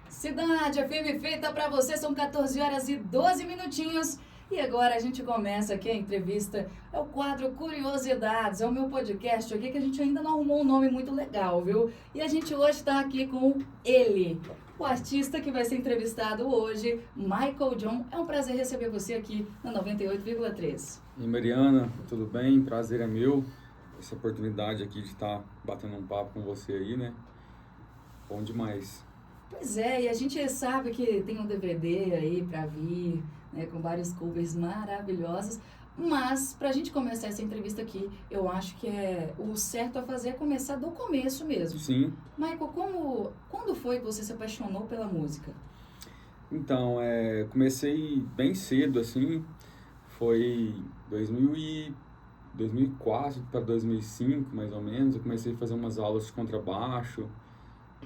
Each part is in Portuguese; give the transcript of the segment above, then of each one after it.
Cidade FM feita para você, são 14 horas e 12 minutinhos. E agora a gente começa aqui a entrevista, é o quadro Curiosidades, é o meu podcast aqui que a gente ainda não arrumou um nome muito legal, viu? E a gente hoje está aqui com ele, o artista que vai ser entrevistado hoje, Michael John. É um prazer receber você aqui na 98,3. E Mariana, tudo bem? Prazer é meu, essa oportunidade aqui de estar batendo um papo com você aí, né? Bom demais. Pois é, e a gente sabe que tem um DVD aí pra vir, né, com vários covers maravilhosos, mas pra gente começar essa entrevista aqui, eu acho que o certo a fazer é começar do começo mesmo. Sim. Michael, quando foi que você se apaixonou pela música? Então, comecei bem cedo, assim, foi 2004 para 2005, mais ou menos. Eu comecei a fazer umas aulas de contrabaixo.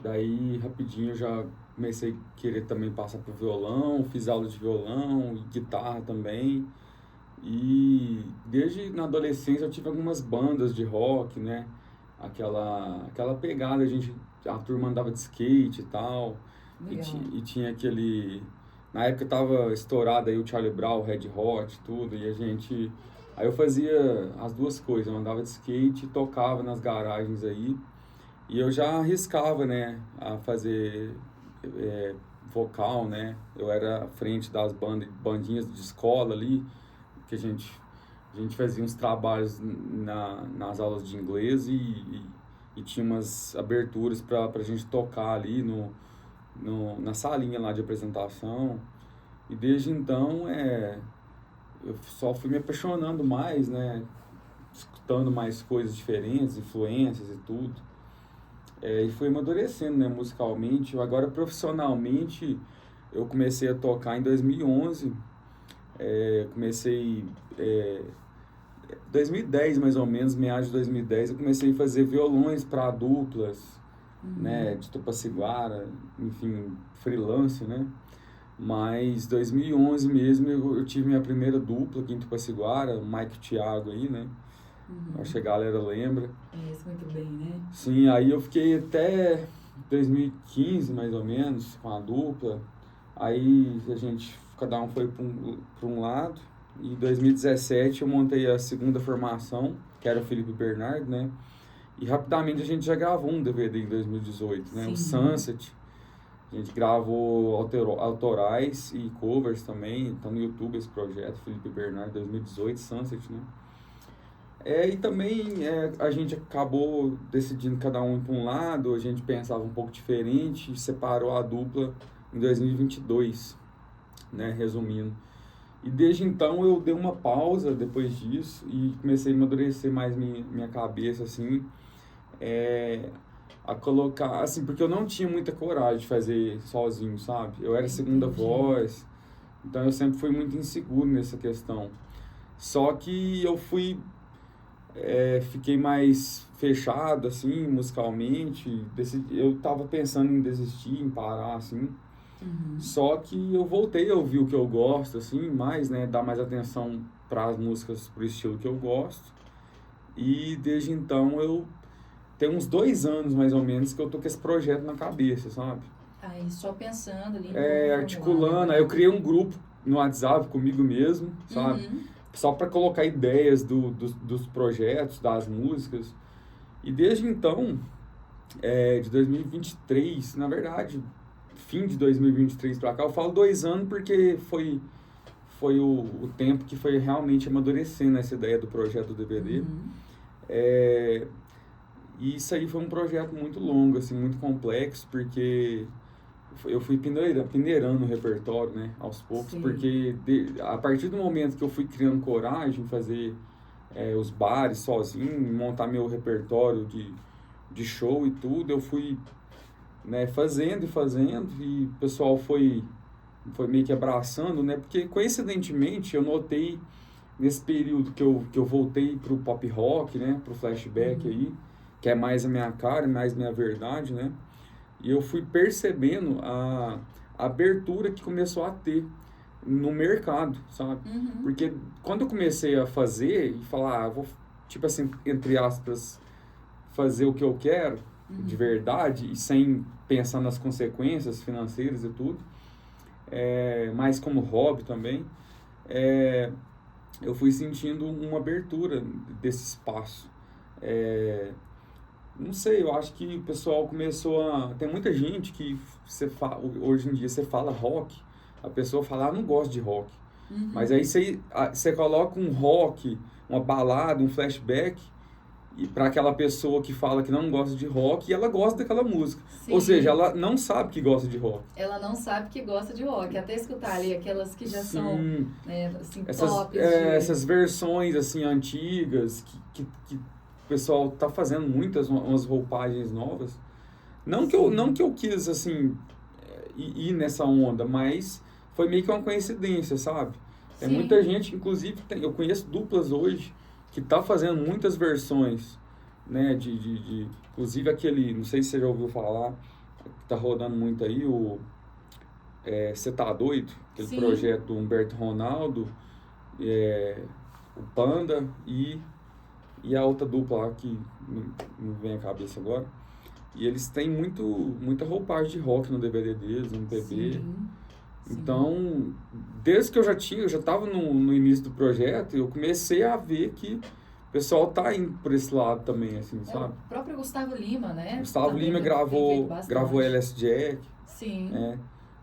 Daí, rapidinho, eu já comecei a querer também passar pro violão, fiz aula de violão e guitarra também. E desde na adolescência eu tive algumas bandas de rock, né? Aquela pegada, a turma andava de skate e tal. E tinha aquele... Na época tava estourado aí o Charlie Brown, o Red Hot, tudo, Aí eu fazia as duas coisas, eu andava de skate e tocava nas garagens aí. E eu já arriscava, né, a fazer vocal, né? Eu era à frente das bandinhas de escola ali, que a gente fazia uns trabalhos nas aulas de inglês e tinha umas aberturas pra gente tocar ali na salinha lá de apresentação. E desde então, eu só fui me apaixonando mais, né? Escutando mais coisas diferentes, influências e tudo. E fui amadurecendo, né, musicalmente. Agora, profissionalmente, eu comecei a tocar em 2011. Comecei... 2010, mais ou menos, meados de 2010, eu comecei a fazer violões para duplas, né, de Tupaciguara, enfim, freelance, né? Mas 2011 mesmo eu tive minha primeira dupla aqui em Tupaciguara, o Mike e Thiago aí, né? Acho que a galera lembra. Isso, muito bem, né? Sim, aí eu fiquei até 2015, mais ou menos, com a dupla. Aí cada um foi para um lado. E em 2017 eu montei a segunda formação, que era o Felipe Bernardo, né? E rapidamente a gente já gravou um DVD em 2018, né? Sim. O Sunset. A gente gravou autorais e covers também. Tá no YouTube esse projeto, Felipe Bernardo 2018, Sunset, né? E também a gente acabou decidindo cada um ir para um lado, a gente pensava um pouco diferente e separou a dupla em 2022, né, resumindo. E desde então eu dei uma pausa depois disso e comecei a amadurecer mais minha cabeça, assim, a colocar, assim, porque eu não tinha muita coragem de fazer sozinho, sabe? Eu era segunda voz, então eu sempre fui muito inseguro nessa questão. Só que eu fiquei mais fechado, assim, musicalmente. Eu tava pensando em desistir, em parar, assim. Só que eu voltei a ouvir o que eu gosto, assim, mais, né? Dar mais atenção para as músicas, pro estilo que eu gosto. E desde então tem uns 2 anos, mais ou menos, que eu tô com esse projeto na cabeça, sabe? Aí só pensando ali. Articulando. Aí eu criei um grupo no WhatsApp comigo mesmo, sabe? Só para colocar ideias dos projetos, das músicas. E desde então, de 2023, na verdade, fim de 2023 para cá, eu falo 2 anos porque foi o tempo que foi realmente amadurecendo essa ideia do projeto do DVD. E isso aí foi um projeto muito longo, assim, muito complexo, porque eu fui peneirando o repertório, né, aos poucos. Sim. Porque a partir do momento que eu fui criando coragem em fazer os bares sozinho, montar meu repertório de show e tudo, eu fui, né, fazendo, e o pessoal foi meio que abraçando, né, porque coincidentemente eu notei nesse período que eu voltei pro pop rock, né, pro flashback aí, que é mais a minha cara, mais minha verdade, né, e eu fui percebendo a abertura que começou a ter no mercado, sabe? Porque quando eu comecei a fazer e falar, vou, tipo assim, entre aspas, fazer o que eu quero, de verdade, e sem pensar nas consequências financeiras e tudo, mas como hobby também, eu fui sentindo uma abertura desse espaço. Não sei, eu acho que o pessoal começou a... Tem muita gente que hoje em dia você fala rock, a pessoa fala, não gosto de rock. Mas aí você coloca um rock, uma balada, um flashback, e para aquela pessoa que fala que não gosta de rock, e ela gosta daquela música. Sim. Ou seja, ela não sabe que gosta de rock. Ela não sabe que gosta de rock. Até escutar ali aquelas que já são, né, assim, tops. Essas versões, assim, antigas, que o pessoal tá fazendo umas roupagens novas. Não que eu quis, assim, ir nessa onda, mas foi meio que uma coincidência, sabe? Tem muita gente, inclusive, eu conheço duplas hoje, que tá fazendo muitas versões, né, inclusive aquele, não sei se você já ouviu falar, que tá rodando muito aí, Cê Tá Doido, aquele projeto do Humberto Ronaldo, o Panda e a outra dupla lá que não vem à cabeça agora. E eles têm muita roupagem de rock no DVD deles, no MPB. Sim. Então, desde que eu já estava no início do projeto, eu comecei a ver que o pessoal tá indo por esse lado também, assim, sabe? O próprio Gustavo Lima, né? Gustavo Lima gravou LS Jack. Sim.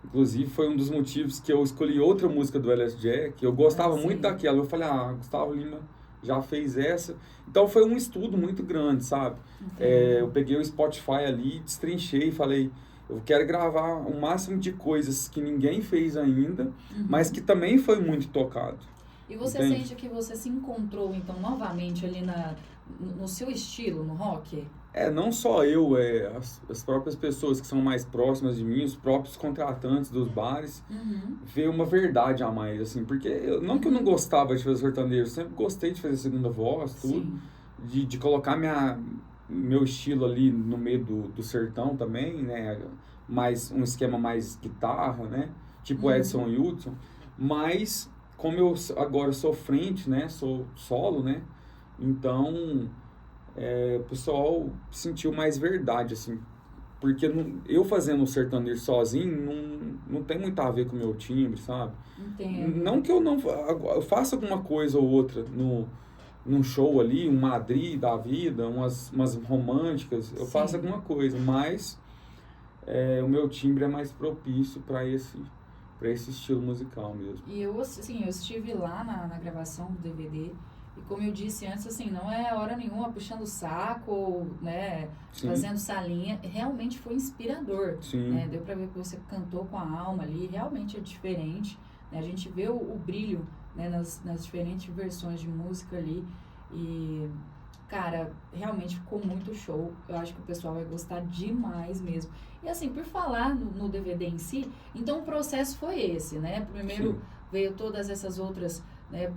Inclusive, foi um dos motivos que eu escolhi outra música do LS Jack. Eu gostava muito daquela. Eu falei, Gustavo Lima já fez essa. Então, foi um estudo muito grande, sabe? Eu peguei o Spotify ali, destrinchei e falei... Eu quero gravar o máximo de coisas que ninguém fez ainda, mas que também foi muito tocado. E você sente que você se encontrou, então, novamente ali no seu estilo, no rock? Não só eu, as próprias pessoas que são mais próximas de mim, os próprios contratantes dos bares, vê uma verdade a mais, assim, porque não que eu não gostava de fazer sertanejo, eu sempre gostei de fazer segunda voz, tudo, de colocar meu estilo ali no meio do sertão também, né, um esquema mais guitarra, né, tipo Edson Hudson, mas como eu agora sou frente, né, sou solo, né, então o pessoal sentiu mais verdade, assim, porque eu fazendo o sertanejo sozinho não tem muito a ver com o meu timbre, sabe? Entendo. Não que eu faça alguma coisa ou outra num show ali, um Madrid da vida, umas românticas, eu faço alguma coisa, mas o meu timbre é mais propício para esse estilo musical mesmo. E eu estive lá na gravação do DVD, e como eu disse antes, assim, não é hora nenhuma puxando o saco, né, fazendo salinha, realmente foi inspirador, né, deu para ver que você cantou com a alma ali, realmente é diferente, né, a gente vê o brilho, né, nas diferentes versões de música ali, e cara, realmente ficou muito show, eu acho que o pessoal vai gostar demais mesmo. E assim, por falar no DVD em si, então o processo foi esse, né, primeiro veio todas essas outras, né,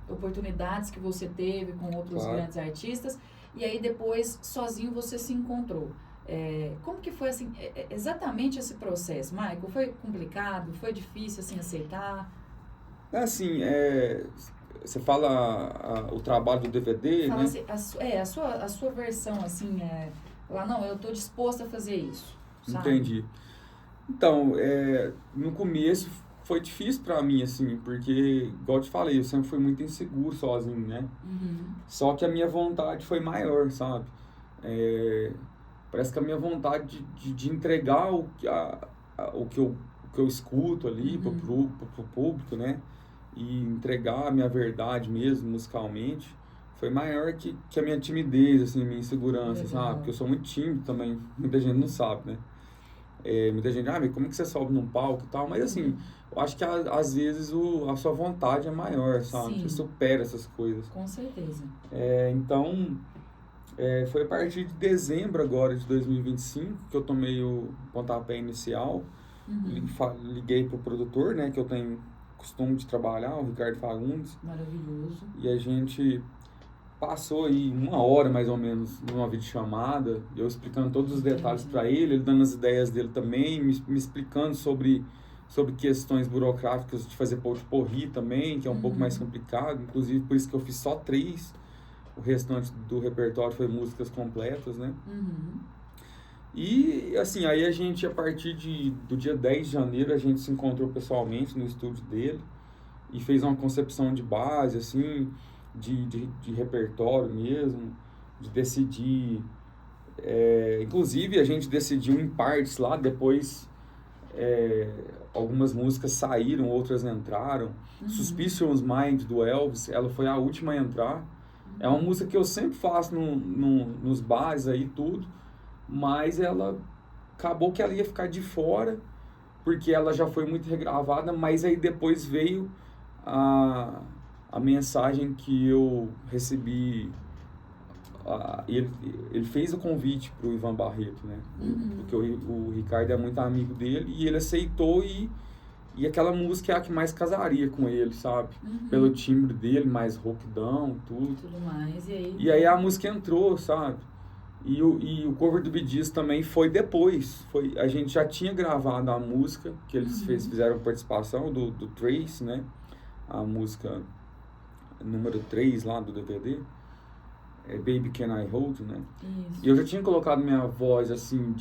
oportunidades que você teve com outros grandes artistas, e aí depois sozinho você se encontrou. Como que foi assim, exatamente esse processo, Michael? Foi complicado? Foi difícil assim aceitar? Assim, você fala o trabalho do DVD, fala, né? Assim, a sua versão, assim, lá, não, eu tô disposta a fazer isso, sabe? Entendi. Então, no começo foi difícil pra mim, assim, porque, igual eu te falei, eu sempre fui muito inseguro sozinho, né? Só que a minha vontade foi maior, sabe? Parece que a minha vontade de entregar o que eu escuto ali pro público, né? E entregar a minha verdade mesmo, musicalmente, foi maior que a minha timidez, assim, minha insegurança, sabe? Porque eu sou muito tímido também, muita gente não sabe, né? Muita gente, mas como que você sobe num palco e tal? Mas assim, eu acho que às vezes a sua vontade é maior, sabe? Você supera essas coisas. Com certeza. Então, foi a partir de dezembro agora de 2025 que eu tomei o pontapé inicial. Liguei pro produtor, né, que eu tenho costume de trabalhar, o Ricardo Fagundes. Maravilhoso. E a gente passou aí 1 hora mais ou menos numa videochamada, eu explicando todos os detalhes para ele dando as ideias dele também, me explicando sobre questões burocráticas de fazer potpourri também, que é um pouco mais complicado, inclusive por isso que eu fiz só 3, o restante do repertório foi músicas completas, né? Uhum. E, assim, aí a gente, a partir do dia 10 de janeiro, a gente se encontrou pessoalmente no estúdio dele e fez uma concepção de base, assim, de repertório mesmo, de decidir. Inclusive, a gente decidiu em partes lá, depois algumas músicas saíram, outras entraram. Suspicious Mind, do Elvis, ela foi a última a entrar. É uma música que eu sempre faço nos bares aí, tudo. Mas ela acabou que ela ia ficar de fora, porque ela já foi muito regravada, mas aí depois veio a mensagem que eu recebi. Ele fez o convite pro Ivan Barreto, né? Porque o Ricardo é muito amigo dele e ele aceitou e aquela música é a que mais casaria com ele, sabe? Pelo timbre dele, mais rockdão, tudo. Tudo mais, e aí a música entrou, sabe? E o cover do Bee Gees também foi depois. A gente já tinha gravado a música, que eles fizeram participação do Trace, né? A música número 3 lá do DVD. Baby Can I Hold You, né? Isso. E eu já tinha colocado minha voz, assim,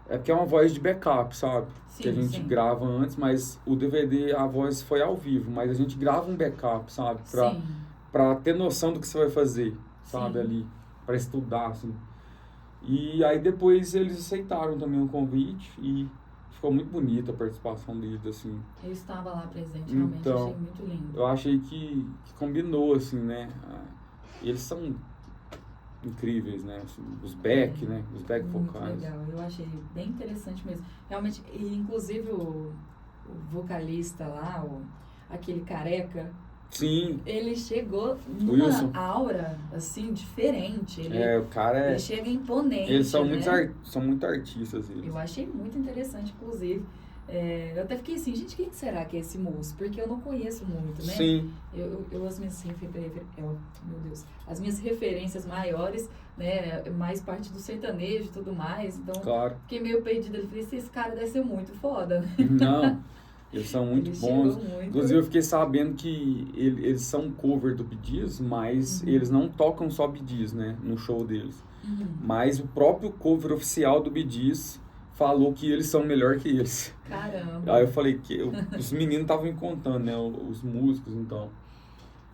é porque é uma voz de backup, sabe? Sim, que a gente grava antes, mas o DVD, a voz foi ao vivo. Mas a gente grava um backup, sabe? Pra ter noção do que você vai fazer, sabe? Ali. Para estudar, assim. E aí depois eles aceitaram também o convite e ficou muito bonita a participação deles, assim. Eu estava lá presente, realmente, então, achei muito lindo. Eu achei que combinou, assim, né? E eles são incríveis, né? Os back, né? Os back vocais. Muito legal, eu achei bem interessante mesmo. Realmente, e inclusive o vocalista lá, aquele careca, sim, ele chegou numa aura, assim, diferente. O cara ele chega imponente. Eles são, né? são muito artistas. Eles. Eu achei muito interessante, inclusive. Eu até fiquei assim, gente, quem será que é esse moço? Porque eu não conheço muito, né? Sim. As minhas referências maiores, né? Mais parte do sertanejo e tudo mais. Então, fiquei meio perdida. Eu falei, esse cara deve ser muito foda, né? Não. Eles são muito bons. Inclusive, eu fiquei sabendo que eles são cover do Bee Gees, mas eles não tocam só Bee Gees, né? No show deles. Mas o próprio cover oficial do Bee Gees falou que eles são melhor que eles. Caramba! Aí eu falei que os meninos estavam me contando, né? Os músicos, então.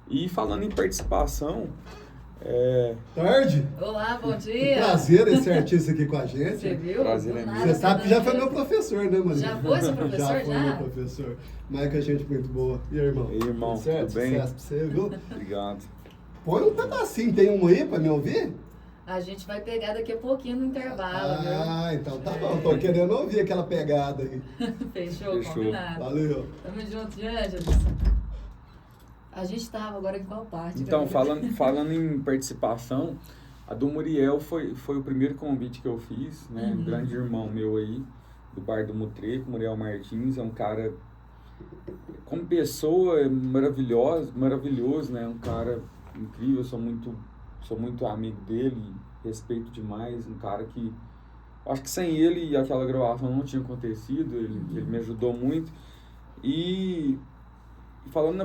E falando em participação... Tarde! Olá, bom dia! Que prazer esse artista aqui com a gente. Você viu? Prazer, Você sabe que já foi meu professor, né, Maria? Já foi seu professor, já? Foi meu professor. Mas que a gente muito boa. E aí, irmão? E aí, irmão, certo? tudo bem? Sucesso pra você, viu? Obrigado. Põe um pedacinho, tem um aí pra me ouvir? A gente vai pegar daqui a pouquinho no intervalo, viu? Então tá bom. Tô querendo ouvir aquela pegada aí. Fechou, combinado. Valeu. Tamo junto, Ângelos. A gente tava agora em qual parte? Então, falando em participação, a do Muriel foi o primeiro convite que eu fiz, né? Um grande irmão meu aí, do Bar do Mutreco, Muriel Martins, é um cara, como pessoa, é maravilhoso, né? Um cara incrível, sou muito amigo dele, respeito demais, um cara que, acho que sem ele aquela gravação não tinha acontecido, ele me ajudou muito. E falando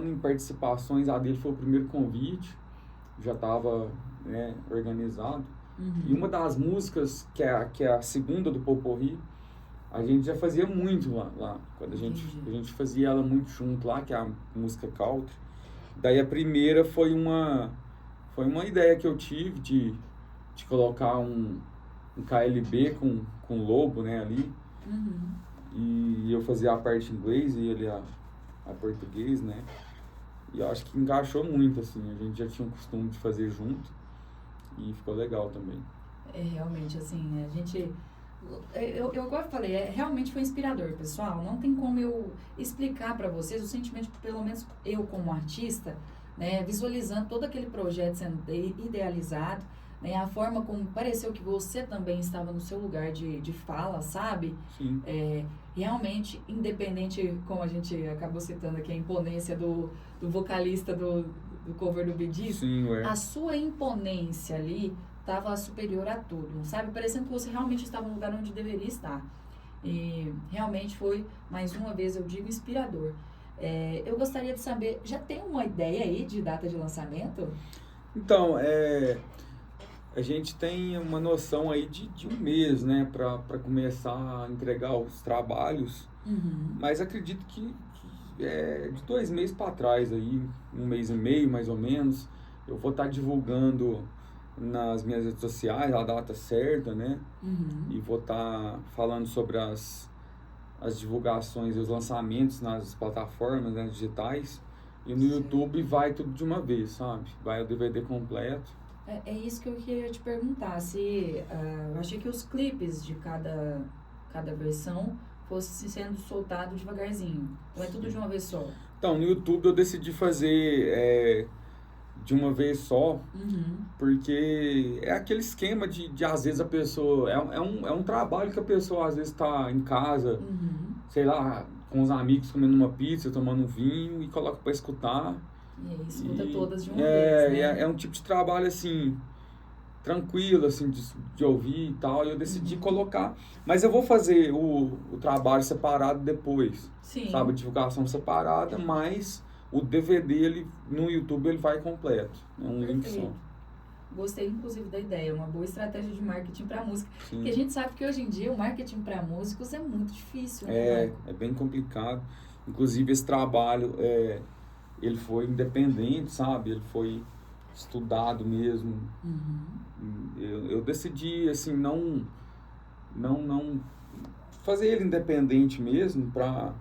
em participações, a dele foi o primeiro convite, já estava, né, organizado. E uma das músicas, que é a segunda do Poporri, a gente já fazia muito lá quando a gente fazia ela muito junto lá, que é a música Country. Daí a primeira foi uma ideia que eu tive de colocar um KLB com lobo, né, ali. E eu fazia a parte em inglês e ele a português, né? E eu acho que encaixou muito, assim. A gente já tinha o costume de fazer junto e ficou legal também. Realmente, assim, a gente... Eu agora falei, realmente foi inspirador, pessoal. Não tem como eu explicar para vocês o sentimento, pelo menos eu como artista, né, visualizando todo aquele projeto sendo idealizado, né, a forma como pareceu que você também estava no seu lugar de fala, sabe? Sim. Realmente, independente, como a gente acabou citando aqui, a imponência do vocalista do cover do Bee Gees, a sua imponência ali estava superior a tudo, sabe? Parecendo que você realmente estava no lugar onde deveria estar. E realmente foi, mais uma vez, eu digo, inspirador. Eu gostaria de saber, já tem uma ideia aí de data de lançamento? Então, a gente tem uma noção aí de um mês, né, para começar a entregar os trabalhos, mas acredito que de 2 meses para trás aí, 1 mês e meio mais ou menos, eu vou estar divulgando nas minhas redes sociais a data certa, né, e vou estar falando sobre as divulgações e os lançamentos nas plataformas, né, digitais, e no YouTube vai tudo de uma vez, sabe? Vai o DVD completo. É isso que eu queria te perguntar, se eu achei que os clipes de cada versão fosse sendo soltado devagarzinho, ou é tudo de uma vez só? Então, no YouTube eu decidi fazer de uma vez só, porque é aquele esquema de às vezes a pessoa, é um trabalho que a pessoa às vezes está em casa, sei lá, com os amigos comendo uma pizza, tomando um vinho e coloca para escutar. E aí escuta todas de uma vez, né? É um tipo de trabalho, assim, tranquilo, assim, de ouvir e tal, e eu decidi colocar. Mas eu vou fazer o trabalho separado depois, Sim. sabe? A divulgação separada, mas o DVD, ele, no YouTube, ele vai completo. É um link só. Gostei, inclusive, da ideia. Uma boa estratégia de marketing para música. Sim. Porque a gente sabe que hoje em dia o marketing para músicos é muito difícil, né? É bem complicado. Inclusive, esse trabalho, ele foi independente, sabe? Ele foi estudado mesmo. Eu decidi, assim, não fazer ele independente mesmo, para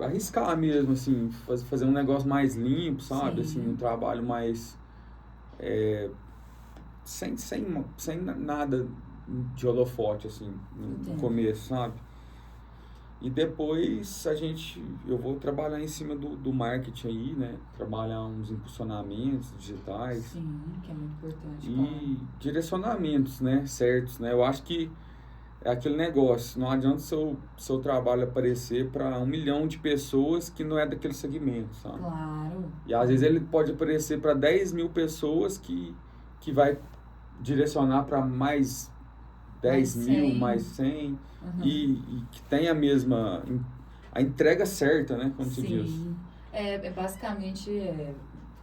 arriscar mesmo, assim, fazer um negócio mais limpo, sabe? Sim. Assim, um trabalho mais sem nada de holofote, assim, no começo, sabe? E depois eu vou trabalhar em cima do marketing aí, né? Trabalhar uns impulsionamentos digitais. Sim, que é muito importante. E direcionamentos, né? Certos, né? Eu acho que é aquele negócio, não adianta seu trabalho aparecer para 1 milhão de pessoas que não é daquele segmento, sabe? Claro. E às vezes ele pode aparecer para 10 mil pessoas que vai direcionar para mais 10 mil, mais 100, e que tem a entrega certa, né? Como se diz. Sim. Basicamente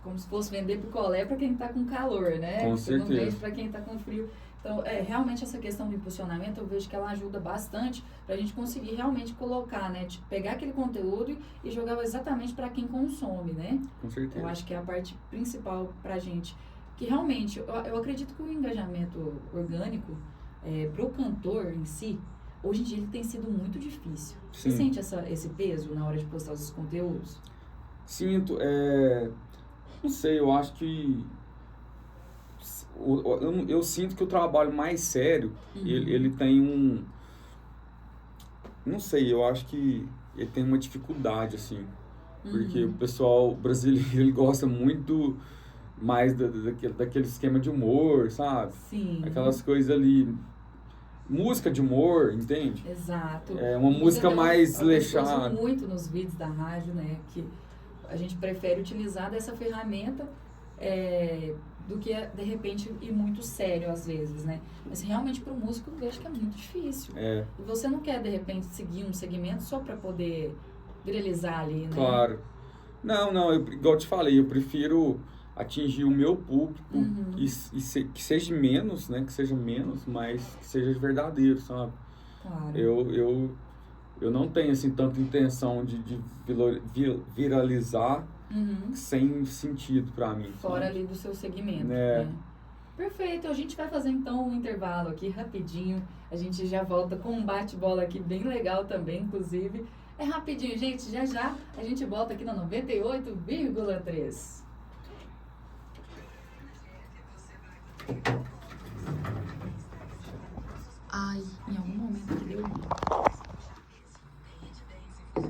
como se fosse vender picolé para quem está com calor, né? Com Você não certeza. vende para quem está com frio. Então, realmente essa questão do impulsionamento, eu vejo que ela ajuda bastante para a gente conseguir realmente colocar, né? Tipo, pegar aquele conteúdo e jogar exatamente para quem consome, né? Com certeza. Eu acho que é a parte principal para a gente. Que realmente, eu acredito que o engajamento orgânico, para o cantor em si, hoje em dia ele tem sido muito difícil. Você Sim. sente esse peso na hora de postar os conteúdos? Sinto, não sei, eu acho que eu sinto que o trabalho mais sério, ele tem não sei, eu acho que ele tem uma dificuldade, assim, porque o pessoal brasileiro, ele gosta muito mais daquele esquema de humor, sabe? Sim. Aquelas coisas ali, música de humor, entende? Exato. É uma música mais desleixada. Eu uso muito nos vídeos da rádio, né, que a gente prefere utilizar dessa ferramenta do que, de repente, ir muito sério às vezes, né? Mas realmente para o músico eu vejo que é muito difícil. E você não quer, de repente, seguir um segmento só para poder viralizar ali, né? Claro. Não, igual eu te falei, eu prefiro atingir o meu público que seja menos, né? Que seja menos, mas que seja verdadeiro, sabe? Claro. Eu não tenho, assim, tanta intenção de viralizar sem sentido pra mim. Fora sabe? ali do seu segmento, né? Perfeito, a gente vai fazer então um intervalo aqui rapidinho, a gente já volta com um bate-bola aqui bem legal também, inclusive. É rapidinho, gente, já a gente volta aqui na 98,3. Ai, em algum momento que deu